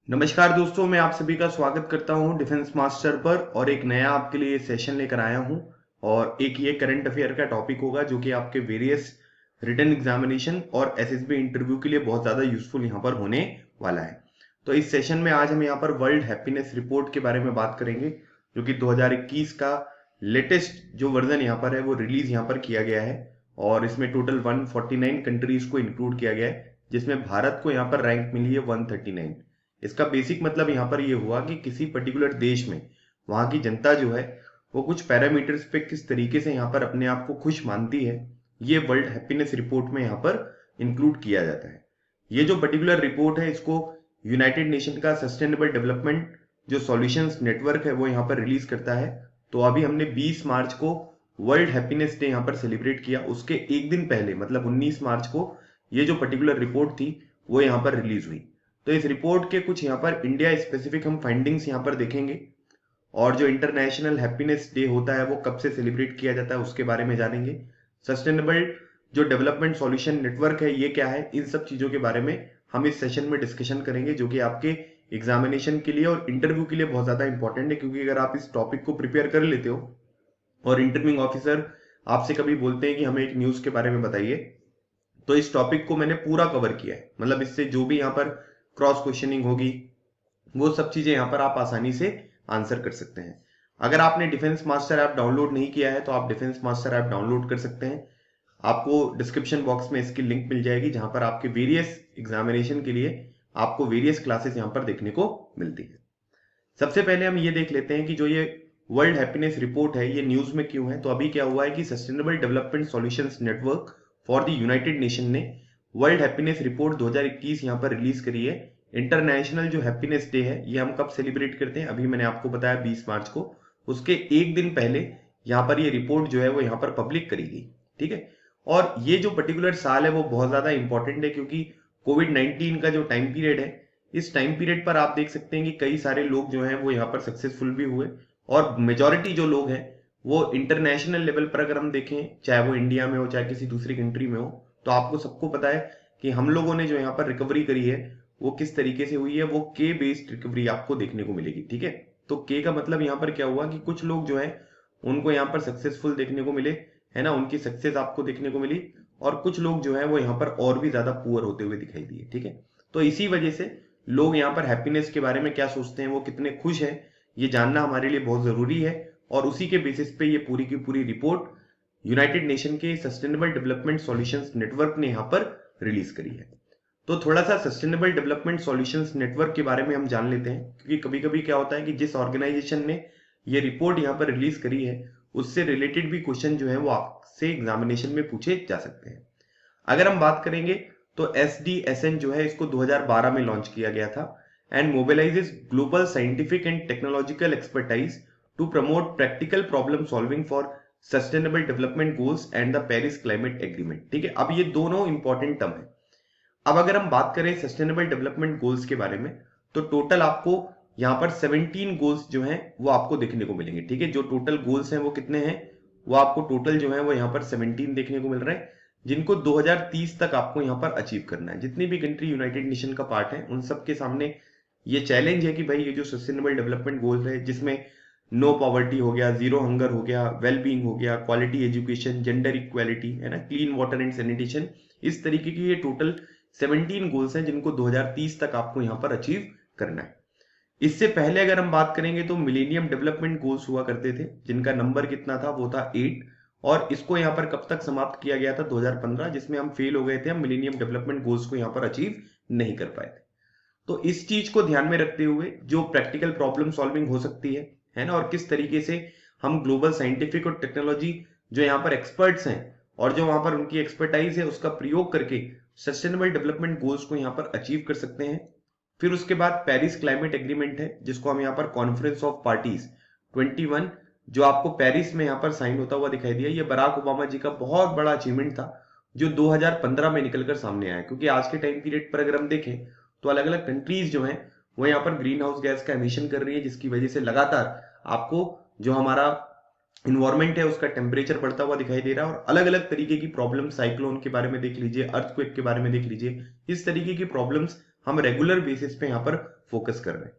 नमस्कार दोस्तों, मैं आप सभी का स्वागत करता हूं डिफेंस मास्टर पर और एक नया आपके लिए सेशन लेकर आया हूं। और एक ये करंट अफेयर का टॉपिक होगा जो कि आपके वेरियस रिटन एग्जामिनेशन और एसएसबी इंटरव्यू के लिए बहुत ज़्यादा यूजफुल यहाँ पर होने वाला है। तो इस सेशन में आज हम यहाँ पर वर्ल्ड हैप्पीनेस रिपोर्ट के बारे में बात करेंगे, जो कि 2021 का लेटेस्ट जो वर्जन यहाँ पर है वो रिलीज यहाँ पर किया गया है। और इसमें टोटल 149 कंट्रीज को इंक्लूड किया गया है, जिसमें भारत को यहाँ पर रैंक मिली है 139। इसका बेसिक मतलब यहाँ पर ये हुआ कि किसी पर्टिकुलर देश में वहां की जनता जो है वो कुछ पैरामीटर्स पे किस तरीके से यहाँ पर अपने आप को खुश मानती है, ये वर्ल्ड हैप्पीनेस रिपोर्ट में यहाँ पर इंक्लूड किया जाता है। ये जो पर्टिकुलर रिपोर्ट है इसको यूनाइटेड नेशन का सस्टेनेबल डेवलपमेंट जो सॉल्यूशंस नेटवर्क है वो यहाँ पर रिलीज करता है। तो अभी हमने 20 मार्च को वर्ल्ड हैप्पीनेस डे यहाँ पर सेलिब्रेट किया, उसके एक दिन पहले मतलब 19 मार्च को ये जो पर्टिकुलर रिपोर्ट थी वो यहाँ पर रिलीज हुई। तो इस रिपोर्ट के कुछ यहाँ पर इंडिया स्पेसिफिक हम फाइंडिंग्स यहाँ पर देखेंगे, और जो इंटरनेशनल हैप्पीनेस डे होता है वो कब से सेलिब्रेट किया जाता है उसके बारे में जानेंगे। सस्टेनेबल जो डेवलपमेंट सॉल्यूशन नेटवर्क है ये क्या है, इन सब चीजों के बारे में हम इस सेशन में डिस्कशन करेंगे, जो कि आपके एग्जामिनेशन के लिए और इंटरव्यू के लिए बहुत ज्यादा इंपॉर्टेंट है। क्योंकि अगर आप इस टॉपिक को प्रिपेयर कर लेते हो और इंटरव्यूइंग ऑफिसर आपसे कभी बोलते हैं कि हमें एक न्यूज के बारे में बताइए, तो इस टॉपिक को मैंने पूरा कवर किया है। मतलब इससे जो भी यहाँ पर क्रॉस क्वेश्चनिंग होगी वो सब चीजें यहाँ पर आप आसानी से आंसर कर सकते हैं। अगर आपने डिफेंस मास्टर ऐप डाउनलोड नहीं किया है तो आप डिफेंस मास्टर ऐप डाउनलोड कर सकते हैं। आपको डिस्क्रिप्शन बॉक्स में इसकी लिंक मिल जाएगी, जहां पर आपके वेरियस एग्जामिनेशन के लिए आपको वेरियस क्लासेस यहाँ पर देखने को मिलती है। सबसे पहले हम ये देख लेते हैं कि जो ये वर्ल्ड हैप्पीनेस रिपोर्ट है ये न्यूज में क्यों है। तो अभी क्या हुआ है कि sustainable development solutions network for the United nation ने वर्ल्ड हैप्पीनेस रिपोर्ट 2021 यहाँ पर रिलीज करी है। इंटरनेशनल जो हैप्पीनेस डे है ये हम कब सेलिब्रेट करते हैं, अभी मैंने आपको बताया 20 मार्च को, उसके एक दिन पहले यहाँ पर ये रिपोर्ट जो है वो यहाँ पर पब्लिक करी गई। ठीक है, और ये जो पर्टिकुलर साल है वो बहुत ज्यादा इंपॉर्टेंट है, क्योंकि कोविड-19 का जो टाइम पीरियड है इस टाइम पीरियड पर आप देख सकते हैं कि कई सारे लोग जो हैं वो यहाँ पर सक्सेसफुल भी हुए, और मेजॉरिटी जो लोग हैं वो इंटरनेशनल लेवल पर अगर हम देखें, चाहे वो इंडिया में हो चाहे किसी दूसरी कंट्री में हो, तो आपको सबको पता है कि हम लोगों ने जो यहाँ पर रिकवरी करी है वो किस तरीके से हुई है। वो के बेस्ड रिकवरी आपको देखने को मिलेगी। ठीक है, तो के का मतलब यहाँ पर क्या हुआ कि कुछ लोग जो है उनको यहाँ पर सक्सेसफुल देखने को मिले, है ना, उनकी सक्सेस आपको देखने को मिली, और कुछ लोग जो है वो यहाँ पर और भी ज्यादा पुअर होते हुए दिखाई दिए। ठीक है, तो इसी वजह से लोग यहाँ पर हैप्पीनेस के बारे में क्या सोचते हैं, वो कितने खुश हैं, ये जानना हमारे लिए बहुत जरूरी है। और उसी के बेसिस पे ये पूरी की पूरी रिपोर्ट यूनाइटेड नेशन के सस्टेनेबल डेवलपमेंट सॉल्यूशंस नेटवर्क ने यहाँ पर रिलीज करी है। तो थोड़ा सा सस्टेनेबल डेवलपमेंट सॉल्यूशंस नेटवर्क के बारे में हम जान लेते हैं, क्योंकि कभी कभी क्या होता है कि जिस ऑर्गेनाइजेशन ने ये रिपोर्ट यहाँ पर रिलीज करी है उससे रिलेटेड भी क्वेश्चन जो है वो आपसे एग्जामिनेशन में पूछे जा सकते हैं। अगर हम बात करेंगे तो SDSN जो है इसको 2012 में लॉन्च किया गया था, and mobilizes global scientific and technological expertise to promote practical problem solving for sustainable development goals and the Paris climate agreement. ठीक है, अब ये दोनों इंपॉर्टेंट टर्म है। अब अगर हम बात करें सस्टेनेबल डेवलपमेंट गोल्स के बारे में, तो टोटल आपको यहाँ पर 17 गोल्स जो हैं वो आपको देखने को मिलेंगे। ठीक है, जो टोटल गोल्स हैं वो कितने हैं, वो आपको टोटल जो है वो यहाँ पर 17 देखने को मिल रहे हैं, जिनको 2030 तक आपको यहाँ पर अचीव करना है। जितनी भी कंट्री यूनाइटेड नेशन का पार्ट है उन सब के सामने ये चैलेंज है कि भाई ये जो सस्टेनेबल डेवलपमेंट गोल्स है, जिसमें नो पॉवर्टी हो गया, जीरो हंगर हो गया, वेल बीइंग हो गया, क्वालिटी एजुकेशन, जेंडर इक्वालिटी, है ना, क्लीन वाटर एंड सैनिटेशन, इस तरीके की ये टोटल 17 गोल्स हैं जिनको 2030 तक आपको यहाँ पर अचीव करना है। इससे पहले अगर हम बात करेंगे तो मिलेनियम डेवलपमेंट गोल्स हुआ करते थे, जिनका नंबर कितना था, वो था 8, और इसको यहाँ पर कब तक समाप्त किया गया था, 2015, जिसमें हम फेल हो गए थे, हम मिलेनियम डेवलपमेंट गोल्स को यहाँ पर अचीव नहीं कर पाए थे। तो इस चीज को ध्यान में रखते हुए जो प्रैक्टिकल प्रॉब्लम सॉल्विंग हो सकती है ना, और किस तरीके से हम ग्लोबल साइंटिफिक और टेक्नोलॉजी जो यहाँ पर एक्सपर्ट्स हैं और जो वहां पर उनकी एक्सपर्टाइज है उसका प्रयोग करके सस्टेनेबल डेवलपमेंट गोल्स को यहाँ पर अचीव कर सकते हैं। फिर उसके बाद पेरिस क्लाइमेट एग्रीमेंट है, जिसको हम यहाँ पर कॉन्फ्रेंस ऑफ पार्टीज 21 जो आपको पेरिस में यहाँ पर साइन होता हुआ दिखाई दिया। ये बराक ओबामा जी का बहुत बड़ा अचीवमेंट था जो 2015 में निकलकर सामने आया। क्योंकि आज के टाइम पीरियड पर अगर हम देखें तो अलग अलग कंट्रीज जो हैं वो यहाँ पर ग्रीन हाउस गैस का एमिशन कर रही है, जिसकी वजह से लगातार आपको जो हमारा इन्वायरमेंट है उसका टेम्परेचर बढ़ता हुआ दिखाई दे रहा है, और अलग अलग तरीके की प्रॉब्लम, साइक्लोन के बारे में देख लीजिए, अर्थक्वेक के बारे में देख लीजिए, इस तरीके की प्रॉब्लम्स हम रेगुलर बेसिस पे यहाँ पर फोकस कर रहे हैं।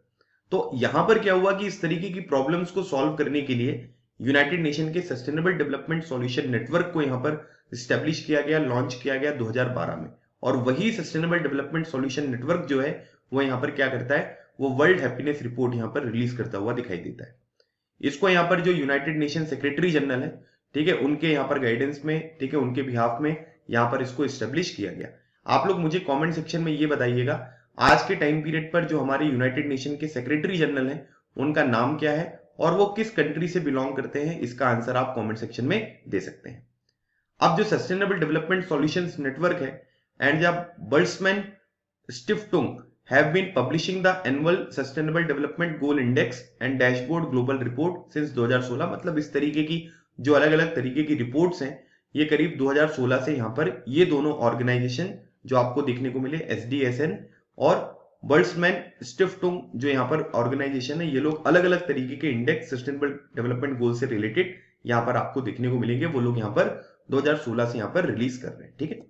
तो यहाँ पर क्या हुआ कि इस तरीके की प्रॉब्लम्स को सॉल्व करने के लिए यूनाइटेड नेशन के सस्टेनेबल डेवलपमेंट सॉल्यूशन नेटवर्क को यहाँ पर स्टैब्लिश किया गया, लॉन्च किया गया 2012 में। और वही सस्टेनेबल डेवलपमेंट सॉल्यूशन नेटवर्क जो है वो यहाँ पर क्या करता है, वो वर्ल्ड हैप्पीनेस रिपोर्ट यहाँ पर रिलीज करता हुआ दिखाई देता है। इसको यहाँ पर जो यूनाइटेड नेशन सेक्रेटरी जनरल है, ठीक है, उनके यहाँ पर गाइडेंस में, ठीक है, उनके बिहाफ में यहाँ पर इसको स्टेब्लिश किया गया। आप लोग मुझे कमेंट सेक्शन में ये बताइएगा आज के टाइम पीरियड पर जो हमारे यूनाइटेड नेशन के सेक्रेटरी जनरल हैं उनका नाम क्या है और वो किस कंट्री से बिलोंग करते हैं। इसका आंसर आप कमेंट सेक्शन में दे सकते हैं। अब जो सस्टेनेबल डेवलपमेंट सॉल्यूशंस नेटवर्क है एंड जब बर्ड्समैन स्टिफ्टुंग have been publishing the annual sustainable development goal index and dashboard global report since 2016। मतलब इस तरीके की जो अलग अलग तरीके की रिपोर्ट्स हैं ये करीब 2016 से यहाँ पर ये दोनों ऑर्गेनाइजेशन जो आपको देखने को मिले SDSN और बर्ड्समैन स्टिफ्टुंग जो यहाँ पर ऑर्गेनाइजेशन है, ये लोग अलग अलग तरीके के इंडेक्स सस्टेनेबल डेवलपमेंट गोल से रिलेटेड यहाँ पर आपको देखने को मिलेंगे। वो लोग यहाँ पर 2016 से यहाँ पर रिलीज कर रहे हैं। ठीक है,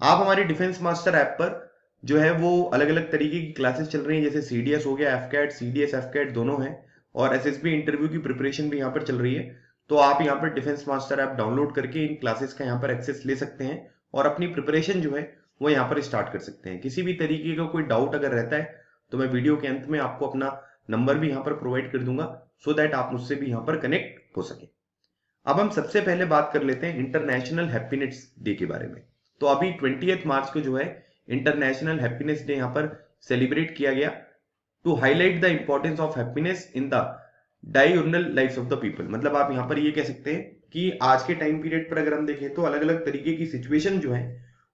आप हमारे डिफेंस मास्टर ऐप पर जो है वो अलग अलग तरीके की क्लासेस चल रही हैं, जैसे CDS हो गया, FCAT, CDS, FCAT दोनों हैं, और SSB इंटरव्यू की प्रिपरेशन भी यहाँ पर चल रही है। तो आप यहाँ पर डिफेंस मास्टर ऐप डाउनलोड करके इन क्लासेस का यहाँ पर एक्सेस ले सकते हैं और अपनी प्रिपरेशन जो है वो यहाँ पर स्टार्ट कर सकते हैं। किसी भी तरीके का कोई डाउट अगर रहता है तो मैं वीडियो के अंत में आपको अपना नंबर भी यहाँ पर प्रोवाइड कर दूंगा सो दैट आप मुझसे भी यहाँ पर कनेक्ट हो सके। अब हम सबसे पहले बात कर लेते हैं इंटरनेशनल हैप्पीनेस डे के बारे में। तो अभी 20 मार्च को जो है इंटरनेशनल हैप्पीनेस डे यहाँ पर सेलिब्रेट किया गया to highlight the importance of happiness in the diurnal lives of the people. मतलब आप यहाँ पर ये कह सकते हैं कि आज के टाइम पीरियड पर अगर हम देखें तो अलग अलग तरीके की सिचुएशन जो है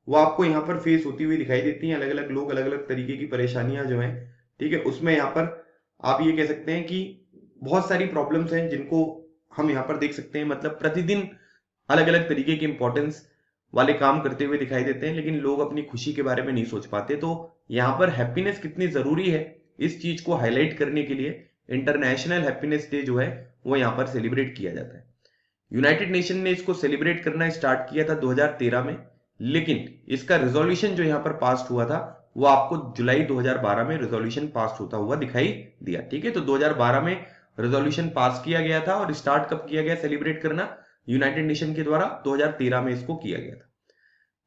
वो आपको यहाँ पर फेस होती हुई दिखाई देती हैं। अलग अलग लोग अलग अलग तरीके की परेशानियां जो है, ठीक है, उसमें यहाँ पर आप ये कह सकते हैं कि बहुत सारी प्रॉब्लम्स हैं जिनको हम यहाँ पर देख सकते हैं। मतलब प्रतिदिन अलग अलग तरीके की इंपॉर्टेंस वाले काम करते हुए दिखाई देते हैं, लेकिन लोग अपनी खुशी के बारे में नहीं सोच पाते। तो यहाँ पर हैप्पीनेस कितनी जरूरी है इस चीज को हाईलाइट करने के लिए इंटरनेशनल हैप्पीनेस डे जो है वो यहाँ पर सेलिब्रेट किया जाता है। यूनाइटेड नेशन ने इसको सेलिब्रेट करना स्टार्ट किया था 2013 में, लेकिन इसका रिजोल्यूशन जो यहाँ पर पास हुआ था वो आपको जुलाई 2012 में रिजोल्यूशन पास होता हुआ दिखाई दिया। ठीक है, तो 2012 में रिजोल्यूशन पास किया गया था और स्टार्ट कब किया गया सेलिब्रेट करना, यूनाइटेड नेशन के द्वारा 2013 में इसको किया गया था।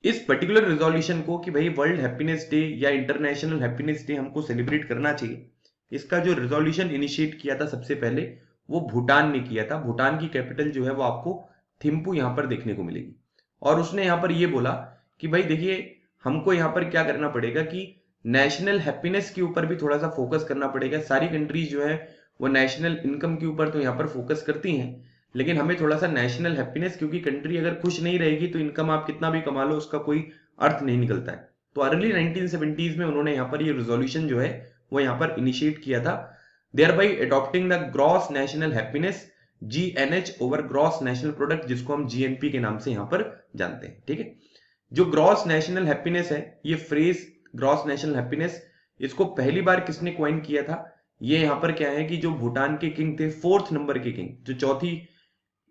इस पर्टिकुलर रिजोल्यूशन को कि भाई वर्ल्ड हैप्पीनेस डे या इंटरनेशनल हैप्पीनेस डे हमको सेलिब्रेट करना चाहिए, इसका जो रिजोल्यूशन इनिशिएट किया था सबसे पहले वो भूटान ने किया था। भूटान की कैपिटल जो है वो आपको थिम्पू यहाँ पर देखने को मिलेगी। और उसने यहाँ पर ये बोला कि भाई देखिए हमको यहाँ पर क्या करना पड़ेगा कि नेशनल हैप्पीनेस के ऊपर भी थोड़ा सा फोकस करना पड़ेगा। सारी कंट्रीज जो है वो नेशनल इनकम के ऊपर तो यहाँ पर फोकस करती हैं, लेकिन हमें थोड़ा सा नेशनल हैप्पीनेस, क्योंकि कंट्री अगर खुश नहीं रहेगी तो इनकम आप कितना भी कमा लो उसका कोई अर्थ नहीं निकलता है। तो अर्ली 1970s में उन्होंने यहाँ पर ये रिजोल्यूशन जो है वो यहाँ पर इनिशिएट किया था, thereby adopting the gross national happiness GNH over gross national product, जिसको हम GNP के नाम से यहाँ पर जानते हैं। ठीक है, जो ग्रॉस नेशनल हैप्पीनेस है, ये फ्रेज ग्रॉस नेशनल हैप्पीनेस, इसको पहली बार किसने क्वाइन किया था, ये यहाँ पर क्या है कि जो भूटान के किंग थे, 4th नंबर के किंग, जो चौथी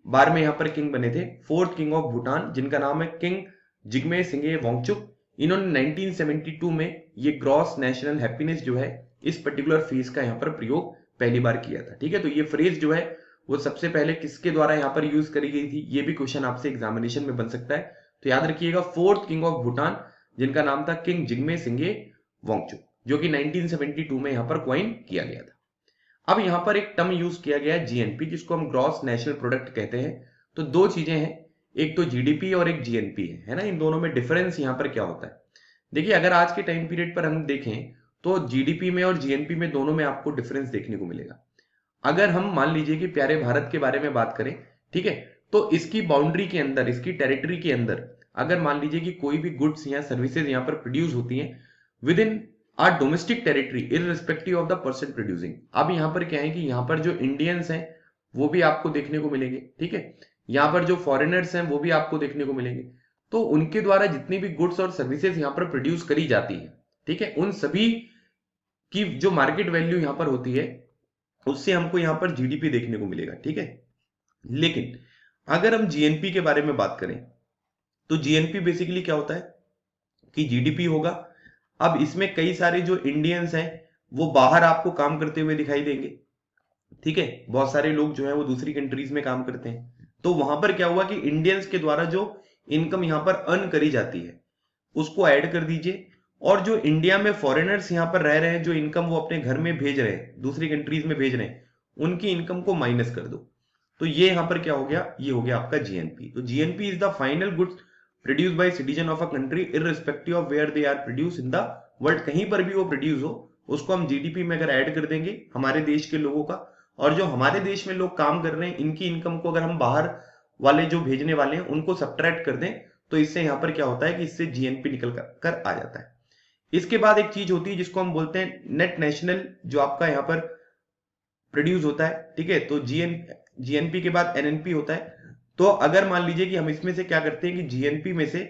बार में यहाँ पर किंग बने थे, 4th किंग ऑफ भूटान, जिनका नाम है किंग जिग्मे सिंगे वांगचुक, इन्होंने 1972 में ये ग्रॉस नेशनल हैप्पीनेस जो है इस पर्टिकुलर फ्रेज का यहाँ पर प्रयोग पहली बार किया था। ठीक है, तो ये फ्रेज जो है वो सबसे पहले किसके द्वारा यहाँ पर यूज करी गई थी, ये भी क्वेश्चन आपसे एग्जामिनेशन में बन सकता है। तो याद रखिएगा 4th किंग ऑफ भूटान, जिनका नाम था किंग जिग्मे सिंगे वांगचुक, जो कि 1972 में यहाँ पर क्वाइन किया गया था। अब यहाँ पर एक टर्म यूज किया गया है GNP, जिसको हम ग्रॉस नेशनल प्रोडक्ट कहते हैं। तो दो चीजें हैं, एक तो GDP और एक GNP है ना। इन दोनों में डिफरेंस यहाँ पर क्या होता है, देखिए अगर आज के टाइम पीरियड पर हम देखें तो GDP में और GNP में दोनों में आपको डिफरेंस देखने को मिलेगा। अगर हम मान लीजिए कि प्यारे भारत के बारे में बात करें, ठीक है, तो इसकी बाउंड्री के अंदर, इसकी टेरिटरी के अंदर अगर मान लीजिए कि कोई भी गुड्स या सर्विसेज यहाँ पर प्रोड्यूस होती हैं with in are domestic territory irrespective of the person producing. अब यहाँ पर क्या है कि यहाँ पर जो इंडियंस हैं वो भी आपको देखने को मिलेंगे, ठीक है, यहाँ पर जो फॉरेनर्स हैं वो भी आपको देखने को मिलेंगे। तो उनके द्वारा जितनी भी गुड्स और सर्विसेज यहाँ पर प्रोड्यूस करी जाती है, ठीक है, उन सभी की जो मार्केट वैल्यू यहाँ पर होती है उससे हमको यहाँ पर GDP देखने को मिलेगा। ठीक है, लेकिन अगर हम GNP के बारे में बात करें तो GNP बेसिकली क्या होता है कि GDP होगा अब इसमें कई सारे जो इंडियंस हैं वो बाहर आपको काम करते हुए दिखाई देंगे, ठीक है, बहुत सारे लोग जो है वो दूसरी कंट्रीज में काम करते हैं। तो वहां पर क्या हुआ कि इंडियंस के द्वारा जो इनकम यहाँ पर अर्न करी जाती है उसको ऐड कर दीजिए, और जो इंडिया में फॉरेनर्स यहाँ पर रह रहे हैं, जो इनकम वो अपने घर में भेज रहे हैं, दूसरी कंट्रीज में भेज रहे हैं, उनकी इनकम को माइनस कर दो। तो ये यहाँ पर क्या हो गया, ये हो गया आपका जीएनपी। तो GNP is the final goods produce by citizen of a country irrespective of where they are produce in the world. कहीं पर भी वो प्रोड्यूस हो उसको हम जीडीपी में अगर ऐड कर देंगे हमारे देश के लोगों का, और जो हमारे देश में लोग काम कर रहे हैं इनकी इनकम को अगर हम बाहर वाले जो भेजने वाले हैं उनको सब्ट्रैक्ट कर दें, तो इससे यहां पर क्या होता है कि इससे जीएनपी निकल कर आ जाता है। इसके बाद एक चीज होती है जिसको हम बोलते हैं नेट नेशनल, जो आपका यहां पर प्रोड्यूस होता है, ठीक है। तो जीएनपी के बाद एनएनपी होता है। तो अगर मान लीजिए कि हम इसमें से क्या करते हैं कि जीएनपी में से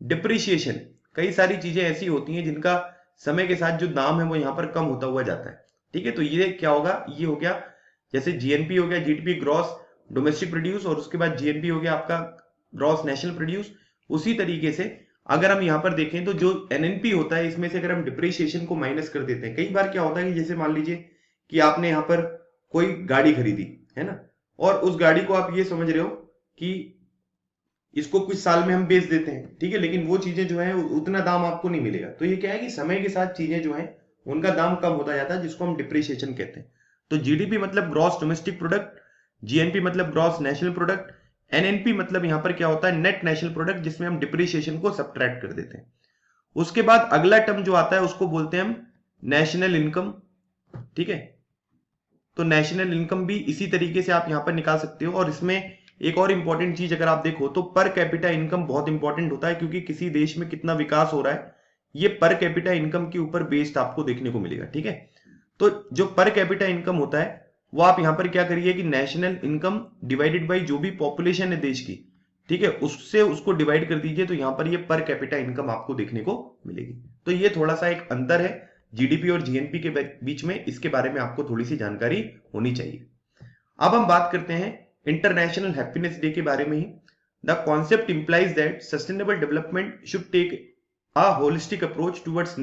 डिप्रिशिएशन, कई सारी चीजें ऐसी होती हैं जिनका समय के साथ जो दाम है वो यहां पर कम होता हुआ जाता है, ठीक है। तो ये क्या होगा, ये हो गया जैसे जीएनपी हो गया जीडीपी ग्रॉस डोमेस्टिक प्रोड्यूस, और उसके बाद जीएनपी हो गया आपका ग्रॉस नेशनल प्रोड्यूस। उसी तरीके से अगर हम यहां पर देखें तो जो एनएनपी होता है इसमें से अगर हम डिप्रिशिएशन को माइनस कर देते हैं, कई बार क्या होता है कि जैसे मान लीजिए कि आपने यहां पर कोई गाड़ी खरीदी है ना, और उस गाड़ी को आप ये समझ रहे हो कि इसको कुछ साल में हम बेच देते हैं, ठीक है, लेकिन वो चीजें जो है उतना दाम आपको नहीं मिलेगा। तो ये क्या है कि समय के साथ चीजें जो है उनका दाम कम होता जाता है, जिसको हम डिप्रिशिएशन कहते हैं। तो जीडीपी मतलब ग्रॉस डोमेस्टिक प्रोडक्ट, जीएनपी मतलब ग्रॉस नेशनल प्रोडक्ट, एनएनपी मतलब यहां पर क्या होता है नेट नेशनल प्रोडक्ट, जिसमें हम डिप्रिशिएशन को सब्ट्रैक्ट कर देते हैं। उसके बाद अगला टर्म जो आता है उसको बोलते हैं हम नेशनल इनकम, ठीक है। तो नेशनल इनकम भी इसी तरीके से आप यहां पर निकाल सकते हो। और इसमें एक और इंपॉर्टेंट चीज अगर आप देखो तो पर कैपिटा इनकम बहुत इंपॉर्टेंट होता है, क्योंकि किसी देश में कितना विकास हो रहा है ये पर कैपिटा इनकम के ऊपर बेस्ड आपको देखने को मिलेगा, ठीक है। तो जो पर कैपिटा इनकम होता है वो आप यहां पर क्या करिए कि नेशनल इनकम डिवाइडेड बाई जो भी पॉपुलेशन है देश की, ठीक है, उससे उसको डिवाइड कर दीजिए, तो यहां पर ये पर कैपिटा इनकम आपको देखने को मिलेगी। तो ये थोड़ा सा एक अंतर है जीडीपी और जीएनपी के बीच में, इसके बारे में आपको थोड़ी सी जानकारी होनी चाहिए। अब हम बात करते हैं इंटरनेशनल हैप्पीनेस डे के बारे में ही। The concept implies that sustainable development should take a holistic approach towards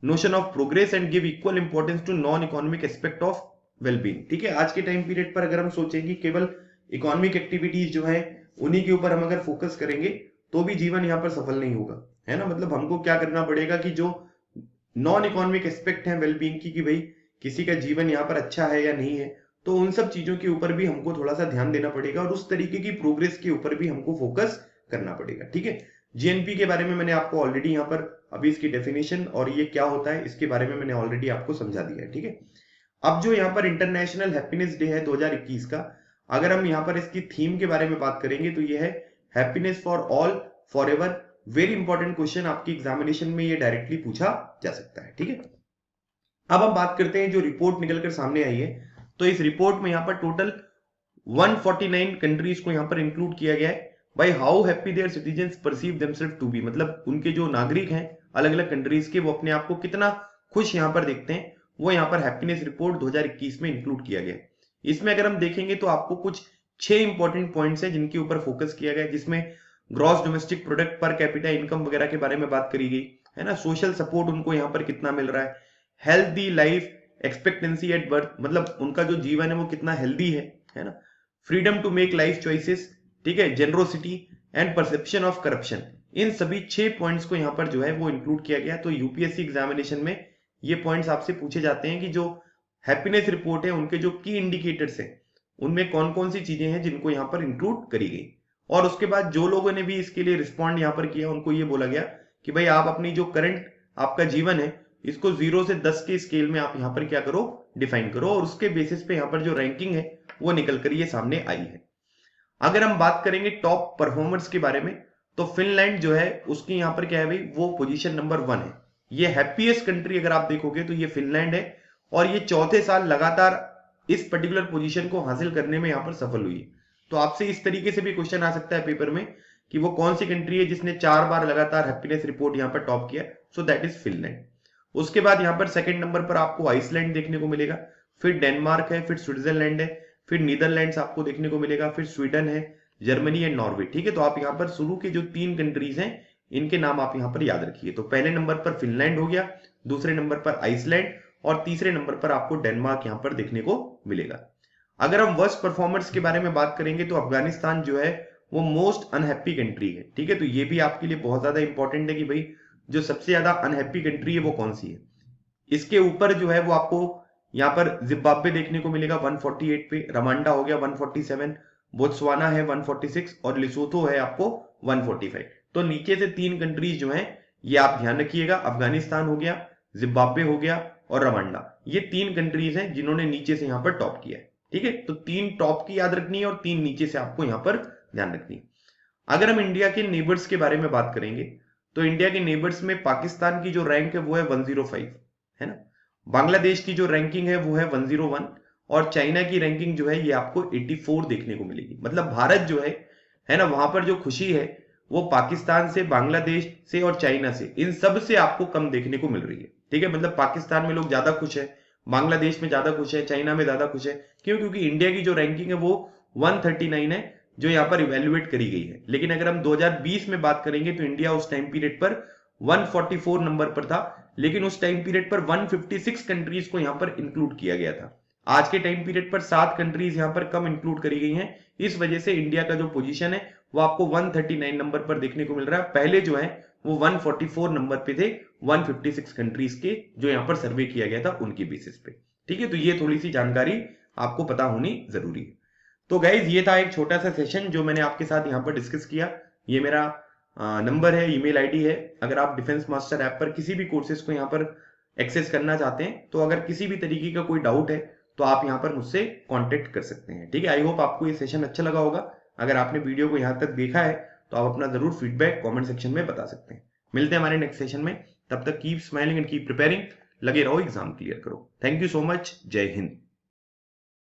notion of progress and give equal importance to non economic aspect of wellbeing, ठीक है। आज के टाइम पीरियड पर अगर हम सोचेंगे केवल इकोनॉमिक एक्टिविटीज जो है उन्हीं के ऊपर हम अगर फोकस करेंगे तो भी जीवन यहाँ पर सफल नहीं होगा, है ना। मतलब हमको क्या करना पड़ेगा कि जो नॉन इकोनॉमिक एस्पेक्ट है वेलबींग की, कि भाई किसी का जीवन यहाँ पर अच्छा है या नहीं है, तो उन सब चीजों के ऊपर भी हमको थोड़ा सा ध्यान देना पड़ेगा, और उस तरीके की प्रोग्रेस के ऊपर भी हमको फोकस करना पड़ेगा, ठीक है। जीएनपी के बारे में मैंने आपको ऑलरेडी यहाँ पर अभी इसकी डेफिनेशन और ये क्या होता है इसके बारे में मैंने ऑलरेडी आपको समझा दिया है, ठीक है। अब जो यहाँ पर इंटरनेशनल हैप्पीनेस डे है 2021 का, अगर हम यहाँ पर इसकी थीम के बारे में बात करेंगे तो ये है happiness for all for ever. Very important question, आपकी एग्जामिनेशन में ये डायरेक्टली पूछा जा सकता है, ठीक है। अब हम बात करते हैं जो रिपोर्ट निकलकर सामने आई है, तो इस रिपोर्ट में यहाँ पर टोटल 149 कंट्रीज को यहाँ पर इंक्लूड किया गया है by how happy their citizens perceive themselves to be, मतलब उनके जो नागरिक हैं अलग अलग कंट्रीज के वो अपने आप को कितना खुश यहाँ पर देखते हैं, वो यहाँ पर हैप्पीनेस रिपोर्ट 2021 में इंक्लूड किया गया है। इसमें अगर हम देखेंगे तो आपको कुछ 6 इंपॉर्टेंट पॉइंट्स हैं जिनके ऊपर फोकस किया गया है, जिसमें gross domestic product per capita income वगैरह के बारे में बात करी गई है ना, सोशल सपोर्ट उनको यहाँ पर कितना मिल रहा है, healthy life expectancy at birth, मतलब उनका जो जीवन है वो कितना हेल्दी है ना, freedom to make life choices, ठीक है, generosity and perception of corruption, इन सभी 6 पॉइंट्स को यहाँ पर जो है वो इंक्लूड किया गया। तो यूपीएससी एग्जामिनेशन में ये पॉइंट्स आपसे पूछे जाते हैं कि जो हैप्पीनेस रिपोर्ट है उनके जो की इंडिकेटर्स हैं उनमें कौन कौन सी चीजें हैं जिनको यहाँ पर इंक्लूड करी गई। और उसके बाद जो लोगों ने भी इसके लिए रिस्पॉन्ड यहाँ पर किया उनको ये बोला गया कि भाई आप अपनी जो करंट आपका जीवन है इसको 0 से 10 के स्केल में आप यहाँ पर क्या करो, डिफाइन करो, और उसके बेसिस पे यहाँ पर जो रैंकिंग है वो निकल कर ये सामने आई है। अगर हम बात करेंगे टॉप परफॉर्मर्स के बारे में तो फिनलैंड जो है उसकी यहाँ पर क्या है भाई, वो पोजीशन नंबर 1 है। ये हैप्पीएस्ट कंट्री अगर आप देखोगे तो ये फिनलैंड है, और ये चौथे साल लगातार इस पर्टिकुलर पोजीशन को हासिल करने में यहाँ पर सफल हुई है। तो आपसे इस तरीके से भी क्वेश्चन आ सकता है पेपर में कि वो कौन सी कंट्री है जिसने 4 बार लगातार हैप्पीनेस रिपोर्ट यहाँ पर टॉप किया, सो दैट इज फिनलैंड। उसके बाद यहाँ पर सेकंड नंबर पर आपको आइसलैंड देखने को मिलेगा, फिर डेनमार्क है, फिर स्विट्जरलैंड है, फिर नीदरलैंड्स आपको देखने को मिलेगा, फिर स्वीडन है, जर्मनी एंड नॉर्वे, ठीक है। तो आप यहाँ पर शुरू के जो 3 कंट्रीज हैं इनके नाम आप यहाँ पर याद रखिए। तो पहले नंबर पर फिनलैंड हो गया, दूसरे नंबर पर आइसलैंड और तीसरे नंबर पर आपको डेनमार्क यहाँ पर देखने को मिलेगा। अगर हम वर्स्ट परफॉर्मर्स के बारे में बात करेंगे तो अफगानिस्तान जो है वो मोस्ट अनहैप्पी कंट्री है। ठीक है, तो ये भी आपके लिए बहुत ज्यादा इंपॉर्टेंट है कि भाई जो सबसे ज्यादा अनहैप्पी कंट्री है वो कौन सी है। इसके ऊपर जो है वो आपको यहाँ पर जिम्बाब्वे देखने को मिलेगा 148 पे, रवांडा हो गया 147, बोत्सवाना है 146 और लिसोथो है आपको 145। तो नीचे से 3 कंट्रीज जो हैं ये आप ध्यान रखिएगा, अफगानिस्तान हो गया, जिम्बाब्वे हो गया और रवांडा, ये 3 कंट्रीज हैं जिन्होंने नीचे से यहाँ पर टॉप किया है। ठीक है, तो 3 टॉप की याद रखनी है और 3 नीचे से आपको यहाँ पर ध्यान रखनी है। अगर हम इंडिया के नेबर्स के बारे में बात करेंगे तो इंडिया के नेबर्स में पाकिस्तान की जो रैंक है वो है 105, है ना। बांग्लादेश की जो रैंकिंग है वो है 101 और चाइना की रैंकिंग जो है ये आपको 84 देखने को मिलेगी। मतलब भारत जो है ना, वहां पर जो खुशी है वो पाकिस्तान से, बांग्लादेश से और चाइना से, इन सब से आपको कम देखने को मिल रही है। ठीक है, मतलब पाकिस्तान में लोग ज्यादा खुश है, बांग्लादेश में ज्यादा खुश है, चाइना में ज्यादा खुश है। क्यों? क्योंकि इंडिया की जो रैंकिंग है वो 139 है जो यहाँ पर इवेल्युएट करी गई है। लेकिन अगर हम 2020 में बात करेंगे तो इंडिया उस टाइम पीरियड पर 144 नंबर पर था, लेकिन उस टाइम पीरियड पर 156 कंट्रीज को यहां पर इंक्लूड किया गया था। आज के टाइम पीरियड पर 7 कंट्रीज यहां पर कम इंक्लूड करी गई हैं। इस वजह से इंडिया का जो पोजीशन है वो आपको 139 नंबर पर देखने को मिल रहा है। पहले जो है वो 144 नंबर पे थे 156 कंट्रीज के, जो यहां पर सर्वे किया गया था उनकी बेसिस पे। ठीक है, तो ये थोड़ी सी जानकारी आपको पता होनी जरूरी है। तो गाइज ये था एक छोटा सा सेशन जो मैंने आपके साथ यहाँ पर डिस्कस किया। ये मेरा नंबर है, ईमेल आईडी है। अगर आप डिफेंस मास्टर ऐप पर किसी भी कोर्सेज को यहाँ पर एक्सेस करना चाहते हैं तो अगर किसी भी तरीके का कोई डाउट है तो आप यहाँ पर मुझसे कांटेक्ट कर सकते हैं। ठीक है, आई होप आपको ये सेशन अच्छा लगा होगा। अगर आपने वीडियो को यहाँ तक देखा है तो आप अपना जरूर फीडबैक कॉमेंट सेक्शन में बता सकते हैं। मिलते हैं हमारे नेक्स्ट सेशन में, तब तक keep smiling and keep preparing. लगे रहो, एग्जाम क्लियर करो। थैंक यू सो मच, जय हिंद।